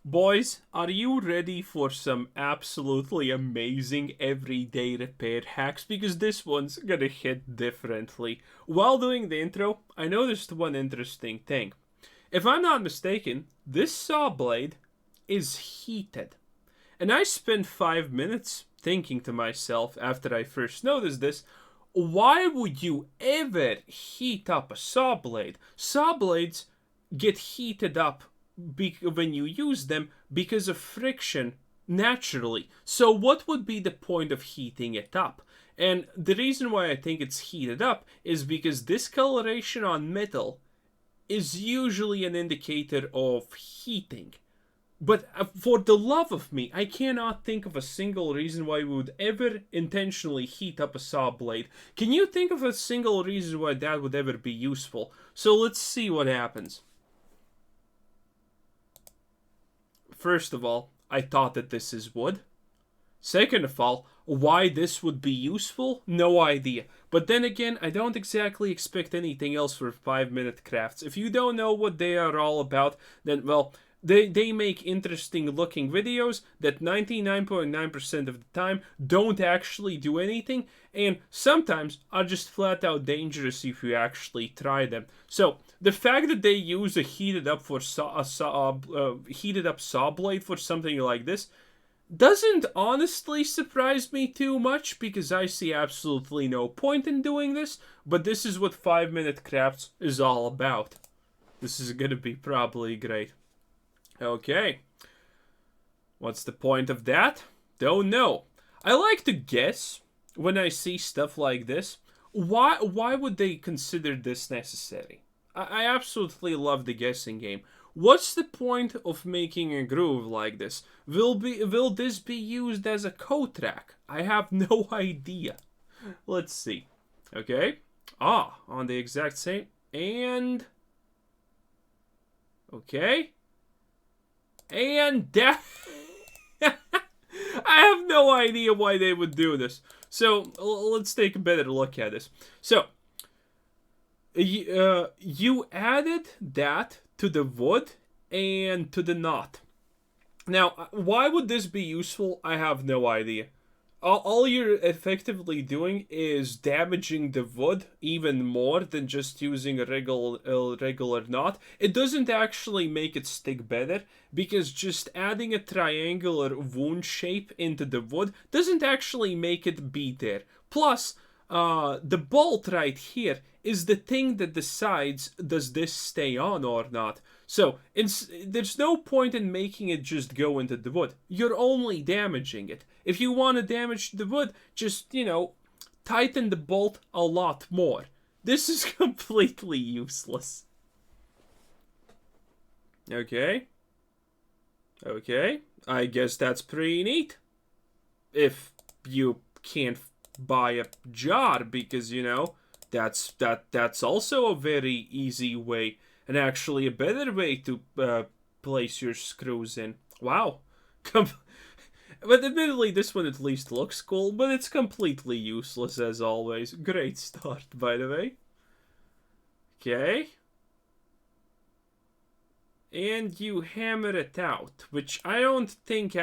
Boys, are you ready for some absolutely amazing everyday repair hacks? Because this one's gonna hit differently. While doing the intro, I noticed one interesting thing. If I'm not mistaken, this saw blade is heated. And I spent 5 minutes thinking to myself after I first noticed this, why would you ever heat up a saw blade? Saw blades get heated up when you use them because of friction naturally. So, what would be the point of heating it up? And the reason why I think it's heated up is because discoloration on metal is usually an indicator of heating. But for the love of me, I cannot think of a single reason why we would ever intentionally heat up a saw blade. Can you think of a single reason why that would ever be useful? So let's see what happens. First of all, I thought that this is wood. Second of all, why this would be useful? No idea. But then again, I don't exactly expect anything else for 5 minute crafts. If you don't know what they are all about, then, well, they make interesting looking videos that 99.9% of the time don't actually do anything, and sometimes are just flat out dangerous if you actually try them. So the fact that they use a heated up saw blade for something like this doesn't honestly surprise me too much, because I see absolutely no point in doing this, but this is what 5 minute crafts is all about. This is gonna be probably great. Okay. What's the point of that? Don't know. I like to guess when I see stuff like this. Why would they consider this necessary? I absolutely love the guessing game. What's the point of making a groove like this? Will this be used as a coat rack? I have no idea. Let's see. Okay. On the exact same. And okay. And that I have no idea why they would do this. So let's take a better look at this. So you added that to the wood and to the knot. Now, why would this be useful? I have no idea. All you're effectively doing is damaging the wood even more than just using a regular knot. It doesn't actually make it stick better, because just adding a triangular wound shape into the wood doesn't actually make it be there. Plus, the bolt right here is the thing that decides does this stay on or not. So there's no point in making it just go into the wood. You're only damaging it. If you want to damage the wood, just, tighten the bolt a lot more. This is completely useless. Okay. I guess that's pretty neat. If you can't buy a jar, because, that's also a very easy way, and actually a better way to place your screws in. Wow. But admittedly, this one at least looks cool, but it's completely useless as always. Great start, by the way. Okay. And you hammer it out, which I don't think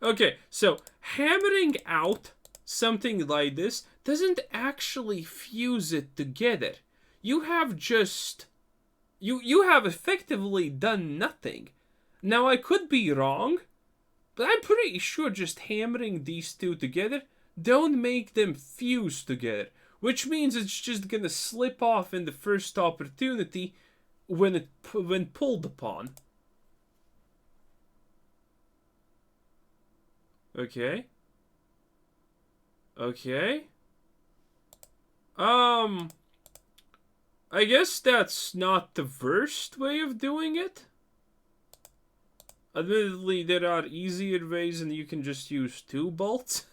okay, so hammering out something like this doesn't actually fuse it together. You have just you have effectively done nothing. Now, I could be wrong, but I'm pretty sure just hammering these two together don't make them fuse together, which means it's just gonna slip off in the first opportunity when pulled upon. Okay. I guess that's not the worst way of doing it. Admittedly, there are easier ways, and you can just use 2 bolts.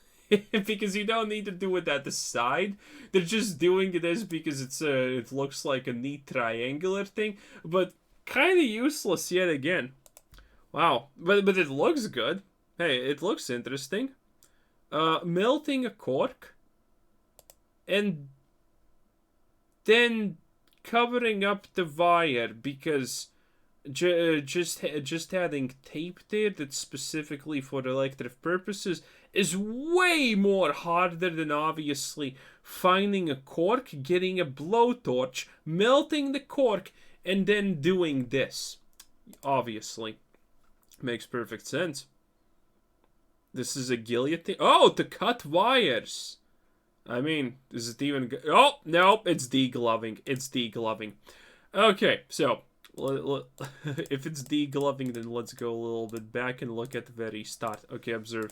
Because you don't need to do it at the side. They're just doing this because it looks like a neat triangular thing, but kind of useless yet again. Wow, but it looks good. Hey, it looks interesting. Melting a cork and then covering up the wire, because Just adding tape there that's specifically for electric purposes is way more harder than obviously finding a cork, getting a blowtorch, melting the cork, and then doing this. Obviously, makes perfect sense. This is a guillotine. Oh, to cut wires. I mean, is it even? Oh no, it's degloving. It's degloving. Okay, so if it's degloving, then let's go a little bit back and look at the very start. Okay, observe.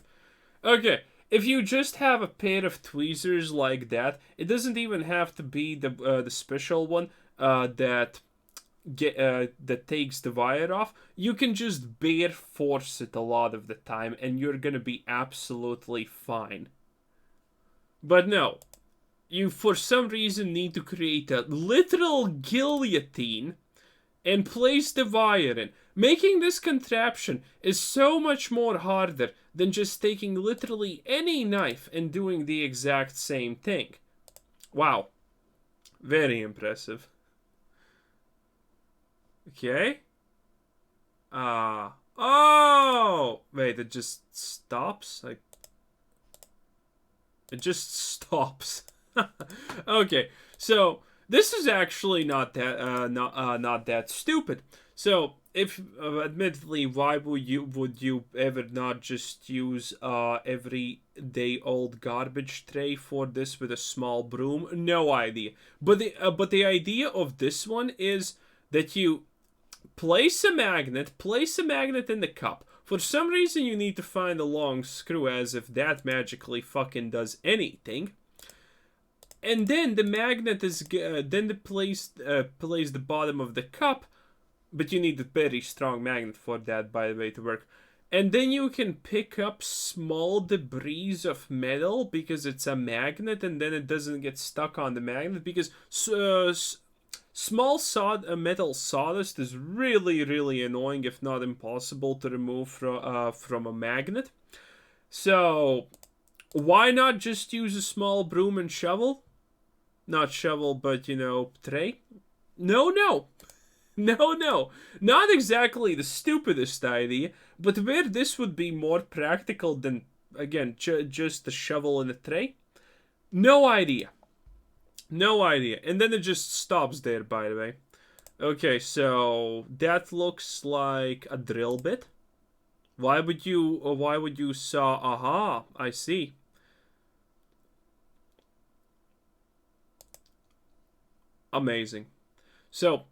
Okay, if you just have a pair of tweezers like that, it doesn't even have to be the special one that that takes the wire off. You can just bare force it a lot of the time, and you're gonna be absolutely fine. But no, you for some reason need to create a literal guillotine and place the wire in. Making this contraption is so much more harder than just taking literally any knife and doing the exact same thing. Wow. Very impressive. Okay. Oh! Wait, it just stops? Like, it just stops. Okay, so this is actually not that that stupid. So if admittedly, why would you ever not just use everyday old garbage tray for this with a small broom? No idea. But the idea of this one is that you place a magnet in the cup. For some reason, you need to find a long screw, as if that magically fucking does anything. And then the magnet is then the place the bottom of the cup, but you need a very strong magnet for that, by the way, to work. And then you can pick up small debris of metal because it's a magnet, and then it doesn't get stuck on the magnet because small metal sawdust is really annoying, if not impossible, to remove from a magnet. So why not just use a small broom and shovel? Not shovel, but, tray? No. Not exactly the stupidest idea, but where this would be more practical than, again, just the shovel and a tray? No idea. And then it just stops there, by the way. Okay, so that looks like a drill bit. Why would you saw? Aha, I see. Amazing. So,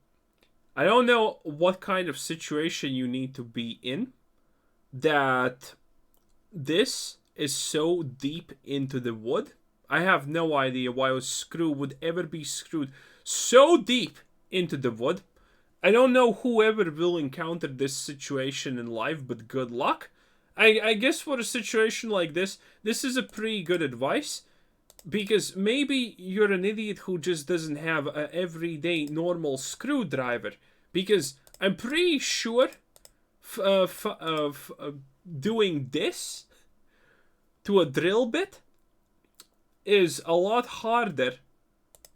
I don't know what kind of situation you need to be in that this is so deep into the wood. I have no idea why a screw would ever be screwed so deep into the wood. I don't know whoever will encounter this situation in life, but good luck. I guess for a situation like this is a pretty good advice. Because maybe you're an idiot who just doesn't have an everyday normal screwdriver. Because I'm pretty sure doing this to a drill bit is a lot harder,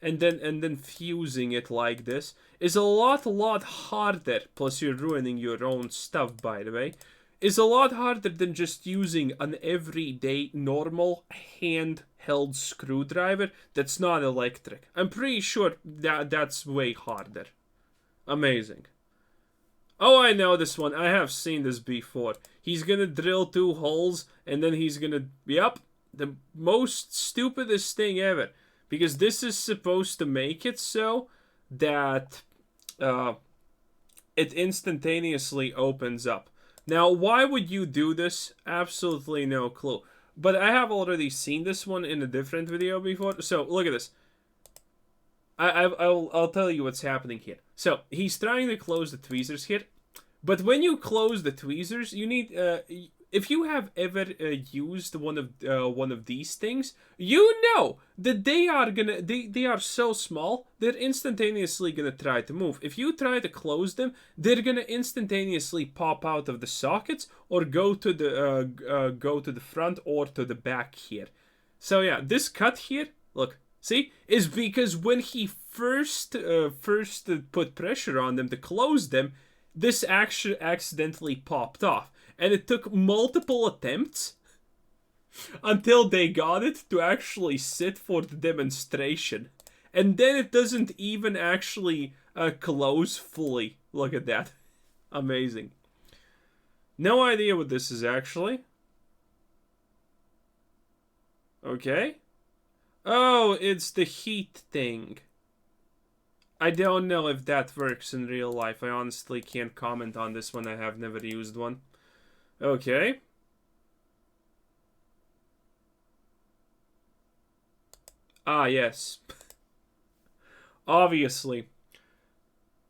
and then fusing it like this is a lot harder. Plus, you're ruining your own stuff, by the way. Is a lot harder than just using an everyday normal handheld screwdriver that's not electric. I'm pretty sure that's way harder. Amazing. Oh, I know this one. I have seen this before. He's gonna drill 2 holes, and then he's gonna... Yep, the most stupidest thing ever. Because this is supposed to make it so that it instantaneously opens up. Now, why would you do this? Absolutely no clue. But I have already seen this one in a different video before. So, look at this. I'll tell you what's happening here. So, he's trying to close the tweezers here. But when you close the tweezers, you need... if you have ever used one of these things, you know that they are so small, they're instantaneously gonna try to move. If you try to close them, they're gonna instantaneously pop out of the sockets or go to the front or to the back here. So yeah, this cut here, look, see, is because when he first put pressure on them to close them, this actually accidentally popped off. And it took multiple attempts until they got it to actually sit for the demonstration. And then it doesn't even actually close fully. Look at that. Amazing. No idea what this is actually. Okay. Oh, it's the heat thing. I don't know if that works in real life. I honestly can't comment on this one. I have never used one. Okay. Ah, yes. Obviously.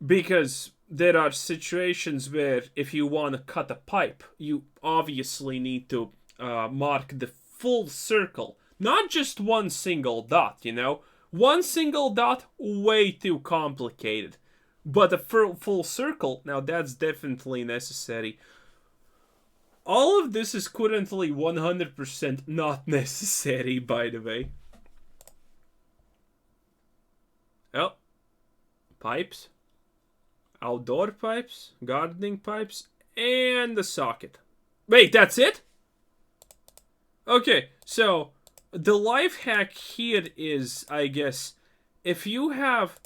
Because there are situations where if you want to cut a pipe, you obviously need to mark the full circle. Not just one single dot, you know? One single dot, way too complicated. But a full circle, now that's definitely necessary. All of this is currently 100% not necessary, by the way. Oh, pipes. Outdoor pipes, gardening pipes, and the socket. Wait, that's it? Okay, so the life hack here is, I guess, if you have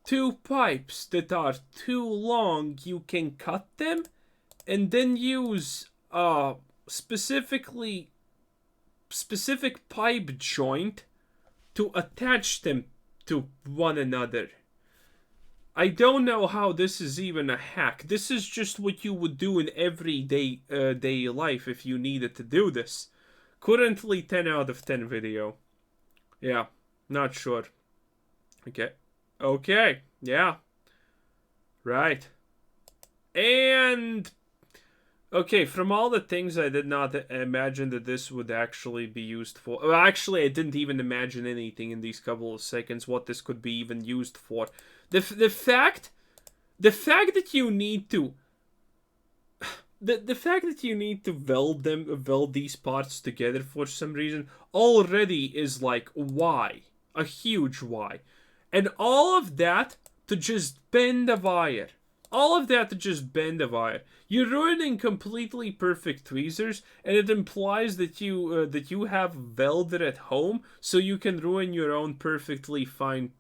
two pipes that are too long, you can cut them and then use specific pipe joint to attach them to one another. I don't know how this is even a hack. This is just what you would do in everyday day life if you needed to do this. Currently 10 out of 10 video. Yeah, not sure. Okay. Okay, yeah. Right. And... okay, from all the things I did not imagine that this would actually be used for. Well, actually, I didn't even imagine anything in these couple of seconds what this could be even used for. The fact that you need to the fact that you need to weld these parts together for some reason already is like why, a huge why, and all of that to just bend a wire. All of that to just bend a wire. You're ruining completely perfect tweezers, and it implies that you have welder at home, so you can ruin your own perfectly fine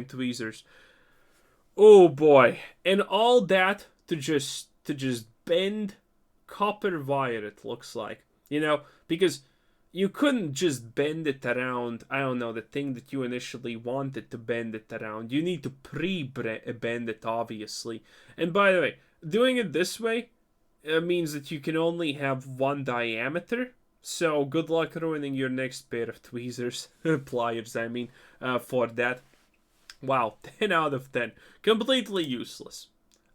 tweezers. Oh boy, and all that to just bend copper wire. It looks like, you know, because you couldn't just bend it around, I don't know, the thing that you initially wanted to bend it around. You need to pre-bend it, obviously. And by the way, doing it this way means that you can only have one diameter. So good luck ruining your next pair of tweezers, pliers, I mean, for that. Wow, 10 out of 10. Completely useless.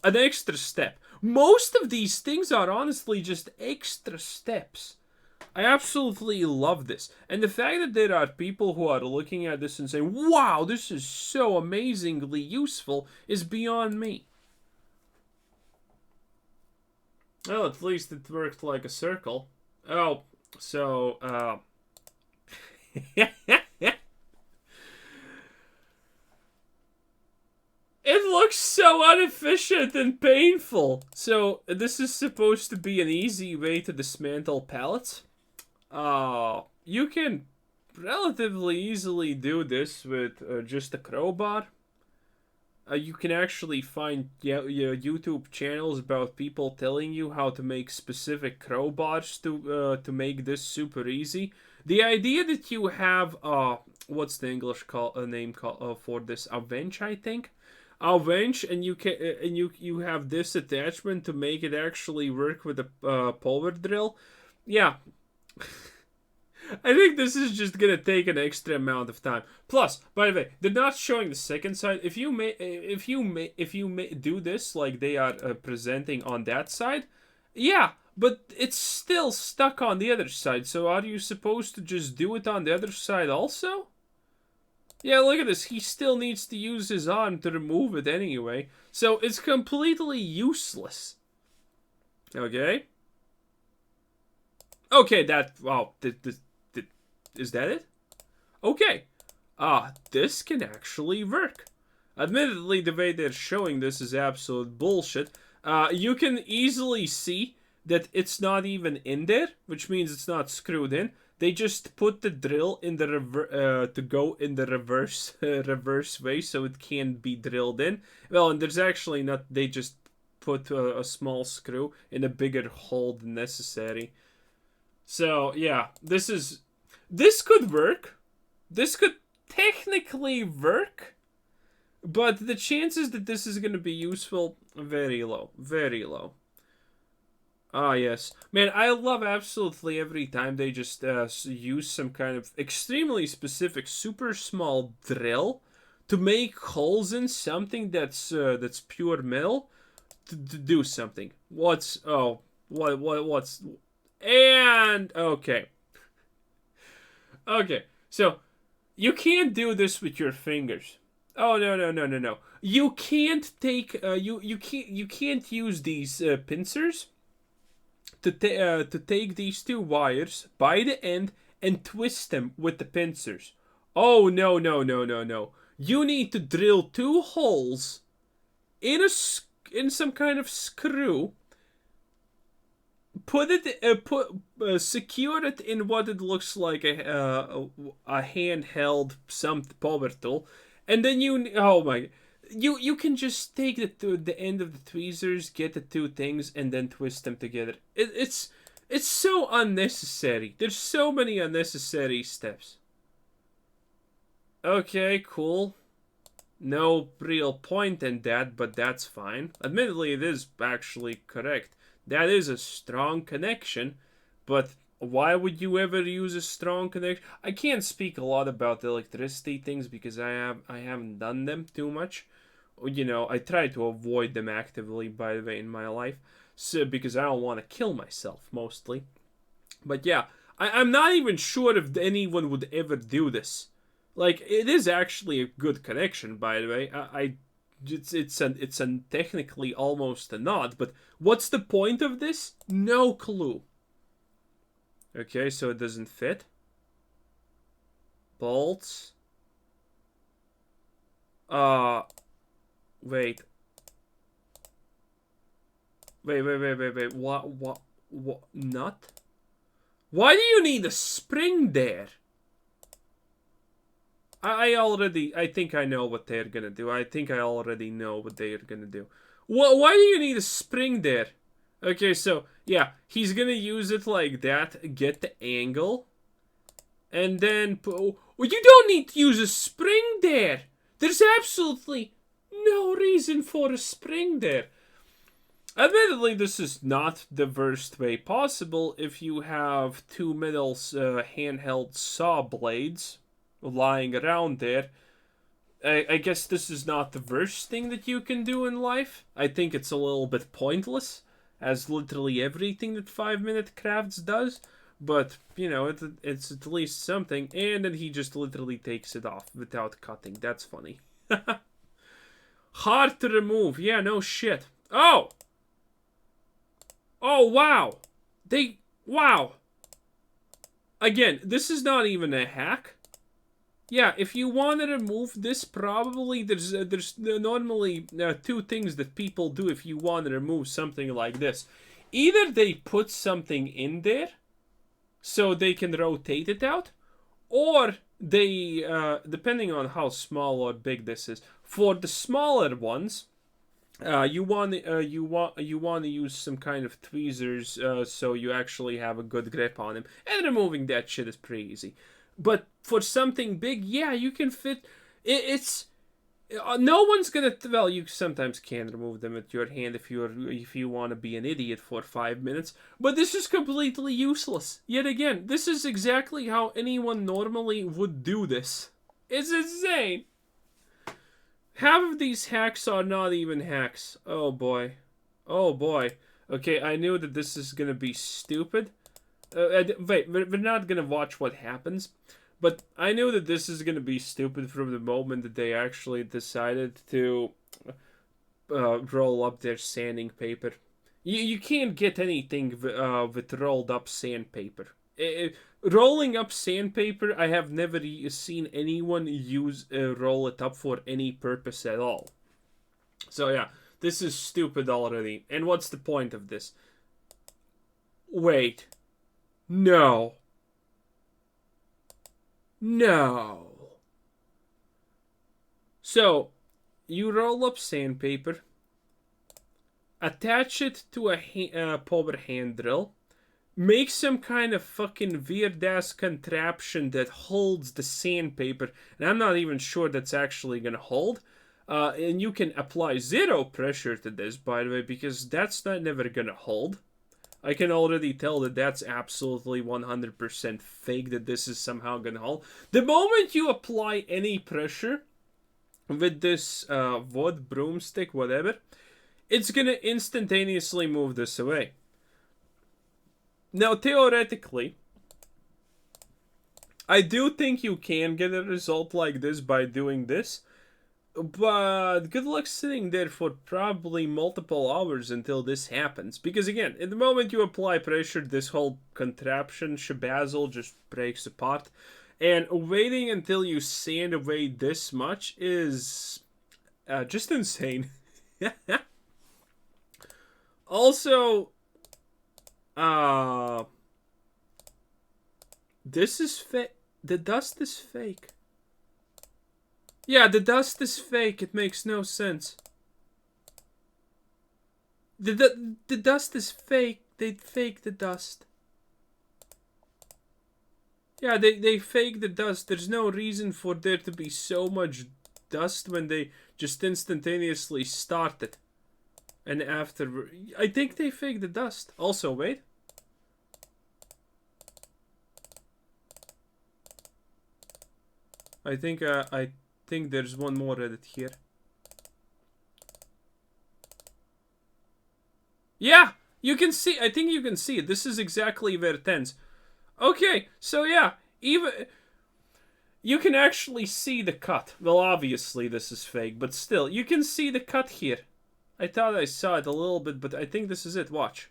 An extra step. Most of these things are honestly just extra steps. I absolutely love this. And the fact that there are people who are looking at this and saying, wow, this is so amazingly useful, is beyond me. Well, at least it worked like a circle. Oh, so, it looks so inefficient and painful. So, this is supposed to be an easy way to dismantle pallets. You can relatively easily do this with just a crowbar. You can actually find YouTube channels about people telling you how to make specific crowbars to make this super easy. The idea that you have what's the English name for this? A wrench, I think. A wrench, and you have this attachment to make it actually work with a power drill. Yeah. I think this is just gonna take an extra amount of time. Plus, by the way, they're not showing the second side. If you do this like they are presenting on that side, yeah, but it's still stuck on the other side. So are you supposed to just do it on the other side also? Yeah, look at this. He still needs to use his arm to remove it anyway. So it's completely useless. Okay. Okay, wow. Is that it? Okay. This can actually work. Admittedly, the way they're showing this is absolute bullshit. You can easily see that it's not even in there, which means it's not screwed in. They just put the drill in the to go in the reverse way, so it can't be drilled in. Well, and there's actually not. They just put a small screw in a bigger hole than necessary. So yeah, this could work. This could technically work, but the chances that this is going to be useful very low, very low. Ah, yes. Man, I love absolutely every time they just use some kind of extremely specific, super small drill to make holes in something that's pure metal to do something. What's and okay. Okay. So, you can't do this with your fingers. Oh no. You can't take you can't use these pincers to take these two wires by the end and twist them with the pincers. Oh no. You need to drill two holes in some kind of screw. Secure it in what it looks like a handheld some power tool, and then you can just take the end of the tweezers, get the two things, and then twist them together. It's so unnecessary. There's so many unnecessary steps. Okay, cool. No real point in that, but that's fine. Admittedly, it is actually correct. That is a strong connection, but why would you ever use a strong connection? I can't speak a lot about the electricity things because I haven't done them too much. You know, I try to avoid them actively, by the way, in my life, so because I don't want to kill myself mostly. But yeah, I'm not even sure if anyone would ever do this. Like, it is actually a good connection, by the way. It's a technically almost a knot, but what's the point of this? No clue. Okay, so it doesn't fit. Bolts. Wait. Wait. What? Nut? Why do you need a spring there? I think I know what they're gonna do. I think I already know what they're gonna do. Why do you need a spring there? Okay, so, yeah, he's gonna use it like that, get the angle, and then, you don't need to use a spring there! There's absolutely no reason for a spring there. Admittedly, this is not the worst way possible if you have two metal handheld saw blades lying around there. I guess this is not the worst thing that you can do in life. I think it's a little bit pointless, as literally everything that 5-minute crafts does. But, you know, it's at least something. And then he just literally takes it off without cutting. That's funny. Hard to remove. Yeah, no shit. Oh! Oh, wow. Wow. Again, this is not even a hack. Yeah, if you want to remove this, probably there's normally two things that people do if you want to remove something like this. Either they put something in there so they can rotate it out, or they, depending on how small or big this is, for the smaller ones, you want to use some kind of tweezers so you actually have a good grip on them, and removing that shit is pretty easy. But for something big, yeah, you can fit. It's no one's gonna. Well, you sometimes can remove them with your hand if you want to be an idiot for 5 minutes. But this is completely useless. Yet again, this is exactly how anyone normally would do this. It's insane. Half of these hacks are not even hacks. Oh boy. Oh boy. Okay, I knew that this is gonna be stupid. Wait, we're not gonna watch what happens. But I knew that this is gonna be stupid from the moment that they actually decided to roll up their sanding paper. You can't get anything with rolled up sandpaper. Rolling up sandpaper, I have never seen anyone roll it up for any purpose at all. So yeah, This is stupid already. And what's the point of this? Wait. No. No. So, you roll up sandpaper, attach it to a power hand drill, make some kind of fucking weird ass contraption that holds the sandpaper, and I'm not even sure that's actually gonna hold. And you can apply zero pressure to this, by the way, because that's not never gonna hold. I can already tell that that's absolutely 100% fake, that this is somehow gonna hold. The moment you apply any pressure with this wood, broomstick, whatever, it's gonna instantaneously move this away. Now, theoretically, I do think you can get a result like this by doing this, but good luck sitting there for probably multiple hours until this happens. Because again, at the moment you apply pressure, this whole contraption shabazzle just breaks apart. And waiting until you sand away this much is just insane. Also, this is fake. The dust is fake. Yeah, the dust is fake. It makes no sense. The dust is fake. They fake the dust. Yeah, they fake the dust. There's no reason for there to be so much dust when they just instantaneously start it. And after... I think they fake the dust. Also, wait. I think there's one more edit here. Yeah, you can see. I think you can see it. This is exactly where it ends. Okay, so yeah, even you can actually see the cut. Well, obviously this is fake, but still, you can see the cut here. I thought I saw it a little bit, but I think this is it. Watch.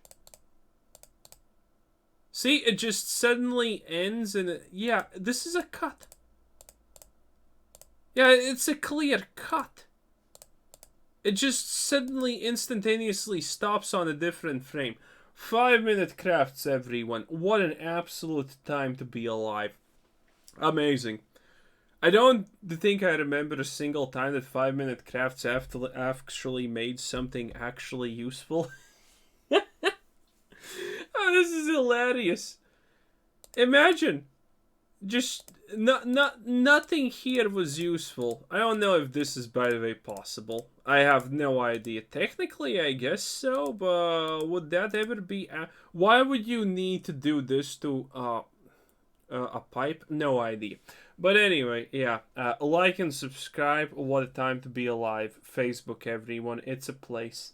See, it just suddenly ends, and yeah, this is a cut. Yeah, it's a clear cut. It just suddenly, instantaneously stops on a different frame. 5-minute crafts, everyone. What an absolute time to be alive. Amazing. I don't think I remember a single time that 5-minute crafts actually made something actually useful. Oh, this is hilarious. Imagine. Just nothing here was useful. I don't know if this is, by the way, possible. I have no idea. Technically, I guess so, but would that ever be... why would you need to do this to a pipe? No idea. But anyway, yeah. Like and subscribe. What a time to be alive. Facebook, everyone. It's a place.